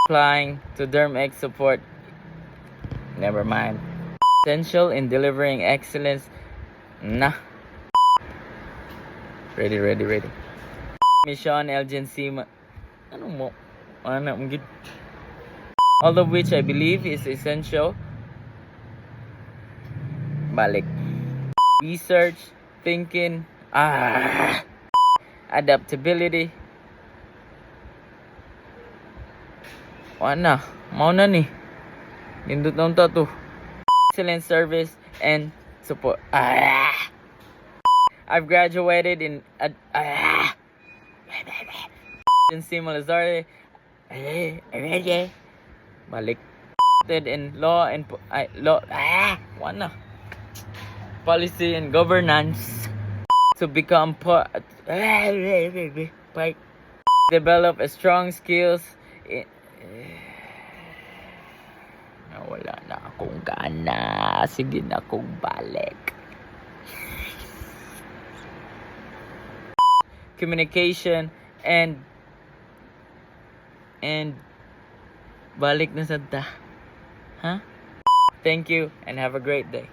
applying to DermX support. Never mind. Essential in delivering excellence. Nah. Ready. Mission, agency. Ano mo? Ano mo gid? All of which I believe is essential. Balik. Research, thinking, adaptability. Wala, mau na ni. Nindot na unta to. Excellent service and support. I've graduated in Malazarte. Balik. In law and wala. Policy and governance to become develop a strong skills in, wala na akong gana. Sige na akong balik. Communication and balik na sa ta. Huh? Thank you and have a great day.